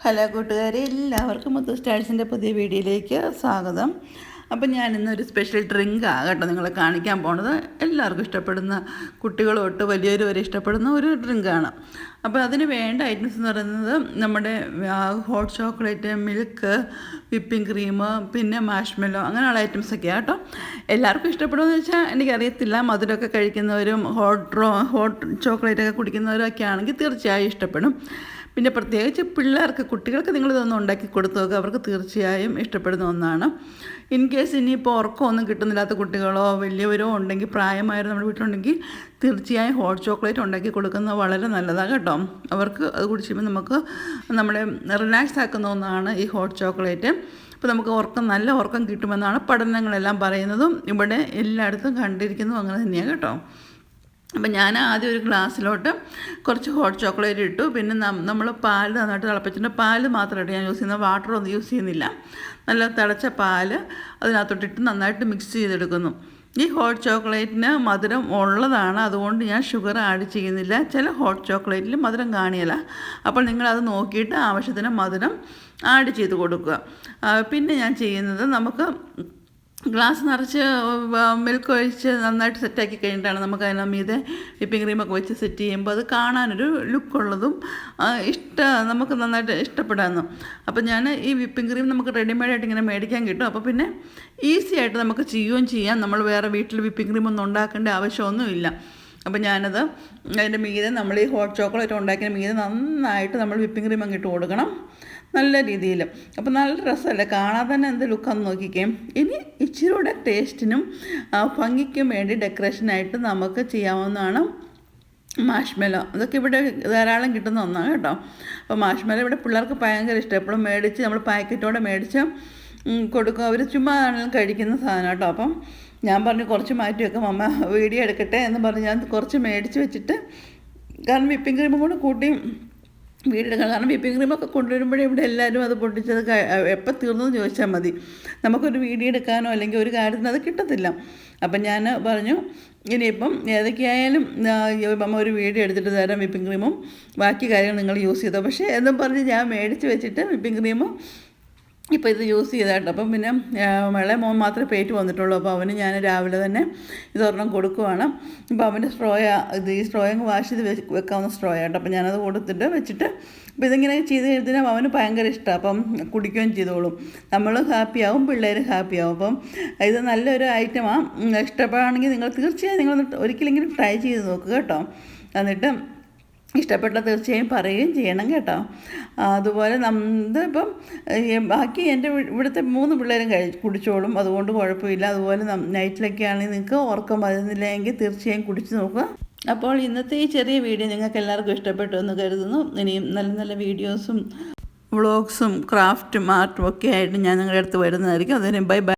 Hello കൂട്ടുകാരെ, എല്ലാവർക്കും മുത്തു സ്റ്റാഴ്സിൻ്റെ പുതിയ വീഡിയോയിലേക്ക് സ്വാഗതം. അപ്പം ഞാൻ ഇന്നൊരു സ്പെഷ്യൽ ഡ്രിങ്കാണ് കേട്ടോ നിങ്ങളെ കാണിക്കാൻ പോണത്. എല്ലാവർക്കും ഇഷ്ടപ്പെടുന്ന, കുട്ടികൾ തൊട്ട് വലിയവർ വരെ ഇഷ്ടപ്പെടുന്ന ഒരു ഡ്രിങ്കാണ്. അപ്പോൾ അതിന് വേണ്ട ഐറ്റംസ് എന്ന് പറയുന്നത് നമ്മുടെ hot chocolate, milk, whipping cream, പിന്നെ മാഷ്മെല്ലോ, അങ്ങനെയുള്ള ഐറ്റംസൊക്കെയാണ് കേട്ടോ. എല്ലാവർക്കും ഇഷ്ടപ്പെടുമെന്ന് വെച്ചാൽ എനിക്കറിയത്തില്ല. മധുരമൊക്കെ കഴിക്കുന്നവരും ഹോട്ട് ചോക്ലേറ്റൊക്കെ കുടിക്കുന്നവരൊക്കെ ആണെങ്കിൽ തീർച്ചയായും ഇഷ്ടപ്പെടും. പിന്നെ പ്രത്യേകിച്ച് പിള്ളേർക്ക്, കുട്ടികൾക്ക് നിങ്ങളിതൊന്നും ഉണ്ടാക്കി കൊടുത്തു നോക്കുക, അവർക്ക് തീർച്ചയായും ഇഷ്ടപ്പെടുന്ന ഒന്നാണ്. ഇൻ കേസ് ഇനിയിപ്പോൾ ഉറക്കമൊന്നും കിട്ടുന്നില്ലാത്ത കുട്ടികളോ വലിയവരോ ഉണ്ടെങ്കിൽ, പ്രായമായവർ നമ്മുടെ വീട്ടിലുണ്ടെങ്കിൽ തീർച്ചയായും ഹോട്ട് ചോക്ലേറ്റ് ഉണ്ടാക്കി കൊടുക്കുന്നത് വളരെ നല്ലതാണ് കേട്ടോ. അവർക്ക് അത് കുടിച്ചുമ്പോൾ നമുക്ക് നമ്മളെ റിലാക്സ് ആക്കുന്ന ഒന്നാണ് ഈ ഹോട്ട് ചോക്ലേറ്റ്. അപ്പോൾ നമുക്ക് നല്ല ഉറക്കം കിട്ടുമെന്നാണ് പഠനങ്ങളെല്ലാം പറയുന്നതും ഇവിടെ എല്ലായിടത്തും കണ്ടിരിക്കുന്നതും അങ്ങനെ തന്നെയാണ് കേട്ടോ. അപ്പം ഞാൻ ആദ്യം ഒരു ഗ്ലാസ്സിലോട്ട് കുറച്ച് ഹോട്ട് ചോക്ലേറ്റ് ഇട്ടു. പിന്നെ നമ്മൾ പാൽ നന്നായിട്ട് തിളപ്പിച്ചിട്ട്, പാൽ മാത്രമായിട്ട് ഞാൻ യൂസ് ചെയ്യുന്നത്, വാട്ടറൊന്നും യൂസ് ചെയ്യുന്നില്ല. നല്ല തിളച്ച പാൽ അതിനകത്തോട്ടിട്ട് നന്നായിട്ട് മിക്സ് ചെയ്തെടുക്കുന്നു. ഈ ഹോട്ട് ചോക്ലേറ്റിന് മധുരം ഉള്ളതാണ്, അതുകൊണ്ട് ഞാൻ ഷുഗർ ആഡ് ചെയ്യുന്നില്ല. ചില ഹോട്ട് ചോക്ലേറ്റിൽ മധുരം കാണിയല്ല. അപ്പോൾ നിങ്ങളത് നോക്കിയിട്ട് ആവശ്യത്തിന് മധുരം ആഡ് ചെയ്ത് കൊടുക്കുക. പിന്നെ ഞാൻ ചെയ്യുന്നത്, നമുക്ക് ഗ്ലാസ് നിറച്ച് മിൽക്ക് ഒഴിച്ച് നന്നായിട്ട് സെറ്റാക്കി കഴിഞ്ഞിട്ടാണ് നമുക്ക് അതിന് മീതെ വിപ്പിംഗ് ക്രീമൊക്കെ വെച്ച് സെറ്റ് ചെയ്യുമ്പോൾ അത് കാണാനൊരു ലുക്കുള്ളതും നമുക്ക് നന്നായിട്ട് ഇഷ്ടപ്പെടാമെന്നും. അപ്പോൾ ഞാൻ ഈ വിപ്പിംഗ് ക്രീം നമുക്ക് റെഡിമെയ്ഡായിട്ട് ഇങ്ങനെ മേടിക്കാൻ കിട്ടും. അപ്പോൾ പിന്നെ ഈസി ആയിട്ട് നമുക്ക് ചെയ്യുകയും ചെയ്യാം. നമ്മൾ വേറെ വീട്ടിൽ വിപ്പിംഗ് ക്രീം ഒന്നും ഉണ്ടാക്കേണ്ട ആവശ്യമൊന്നുമില്ല. അപ്പോൾ ഞാനത് അതിൻ്റെ മീതെ, നമ്മൾ ഈ ഹോട്ട് ചോക്ലേറ്റ് ഉണ്ടാക്കിയ മീതെ നന്നായിട്ട് നമ്മൾ വിപ്പിംഗ് ക്രീം അങ്ങ് ഇട്ട് കൊടുക്കണം, നല്ല രീതിയിൽ. അപ്പോൾ നല്ല രസമല്ലേ കാണാൻ തന്നെ, എന്ത് ലുക്കാന്ന് നോക്കിക്കേ. ഇനി ഇച്ചിരി കൂടെ ടേസ്റ്റിനും ഭംഗിക്കും വേണ്ടി ഡെക്കറേഷനായിട്ട് നമുക്ക് ചെയ്യാവുന്നതാണ് മാഷ്മെല്ലോ. അതൊക്കെ ഇവിടെ ധാരാളം കിട്ടുന്ന ഒന്നാണ് കേട്ടോ. അപ്പോൾ മാഷ്മെല്ലോ ഇവിടെ പിള്ളേർക്ക് ഭയങ്കര ഇഷ്ടം. എപ്പോഴും മേടിച്ച് നമ്മൾ പാക്കറ്റോടെ മേടിച്ച് കൊടുക്കും. അവർ ചുമ്മാ ആണെങ്കിലും കഴിക്കുന്ന സാധനം കേട്ടോ. അപ്പം ഞാൻ പറഞ്ഞു കുറച്ച് മാറ്റി വെക്കാം, അമ്മ വീഡിയോ എടുക്കട്ടെ എന്ന് പറഞ്ഞ് ഞാൻ കുറച്ച് മേടിച്ച് വെച്ചിട്ട്, കാരണം വിപ്പിംഗ് ക്രീമും കൂടെ കൂട്ടി വീടെടുക്കണം. കാരണം വിപ്പിംഗ് ക്രീമൊക്കെ കൊണ്ടുവരുമ്പോഴേ ഇവിടെ എല്ലാവരും അത് പൊട്ടിച്ചത് എപ്പോൾ തീർന്നെന്ന് ചോദിച്ചാൽ മതി. നമുക്കൊരു വീഡിയോ എടുക്കാനോ അല്ലെങ്കിൽ ഒരു കാര്യത്തിന് അത് കിട്ടത്തില്ല. അപ്പം ഞാൻ പറഞ്ഞു, ഇനിയിപ്പം ഏതൊക്കെയായാലും അമ്മ ഒരു വീഡിയോ എടുത്തിട്ട് തരാം, വിപ്പിംഗ് ക്രീമും ബാക്കി കാര്യങ്ങൾ നിങ്ങൾ യൂസ് ചെയ്തോ. പക്ഷേ എന്നും പറഞ്ഞ് ഞാൻ മേടിച്ച് വെച്ചിട്ട് വിപ്പിംഗ് ക്രീമും ഇപ്പോൾ ഇത് യൂസ് ചെയ്തായിട്ട്. അപ്പം പിന്നെ ഇളയ മോൻ മാത്രമേ പേറ്റ് വന്നിട്ടുള്ളൂ. അപ്പോൾ അവന് ഞാൻ രാവിലെ തന്നെ ഇതൊരെണ്ണം കൊടുക്കുവാണ്. അപ്പോൾ അവൻ്റെ ഈ സ്ട്രോയങ്ങ് വാഷ് ചെയ്ത് വെക്കാവുന്ന സ്ട്രോയാട്ടോ. അപ്പോൾ ഞാനത് കൊടുത്തിട്ട് വെച്ചിട്ട്, അപ്പോൾ ഇതിങ്ങനെ ചെയ്ത് കഴിഞ്ഞാൽ അവന് ഭയങ്കര ഇഷ്ടമാണ്. അപ്പം കുടിക്കുകയും ചെയ്തോളും. നമ്മൾ ഹാപ്പിയാവും, പിള്ളേർ ഹാപ്പിയാവും. അപ്പം ഇത് നല്ലൊരു ഐറ്റമാണ്. ഇഷ്ടപ്പെടുകയാണെങ്കിൽ നിങ്ങൾ തീർച്ചയായും നിങ്ങൾ ഒരിക്കലെങ്കിലും ട്രൈ ചെയ്ത് നോക്കുക കേട്ടോ. എന്നിട്ട് ഇഷ്ടപ്പെട്ട തീർച്ചയായും പറയുകയും ചെയ്യണം കേട്ടോ. അതുപോലെ ഇതിപ്പം ബാക്കി എൻ്റെ ഇവിടുത്തെ 3 പിള്ളേരും കുടിച്ചോളും, അതുകൊണ്ട് കുഴപ്പമില്ല. അതുപോലെ നൈറ്റിലൊക്കെ ആണെങ്കിൽ നിങ്ങൾക്ക് ഉറക്കം വരുന്നില്ലെങ്കിൽ തീർച്ചയായും കുടിച്ച് നോക്കുക. അപ്പോൾ ഇന്നത്തെ ഈ ചെറിയ വീഡിയോ നിങ്ങൾക്ക് എല്ലാവർക്കും ഇഷ്ടപ്പെട്ടു എന്ന് കരുതുന്നു. ഇനിയും നല്ല നല്ല വീഡിയോസും വ്ളോഗ്സും ക്രാഫ്റ്റും ആർട്ടും ഒക്കെ ആയിട്ട് ഞാൻ നിങ്ങളുടെ അടുത്ത് വരുന്നതായിരിക്കും. അതിന് ബൈ.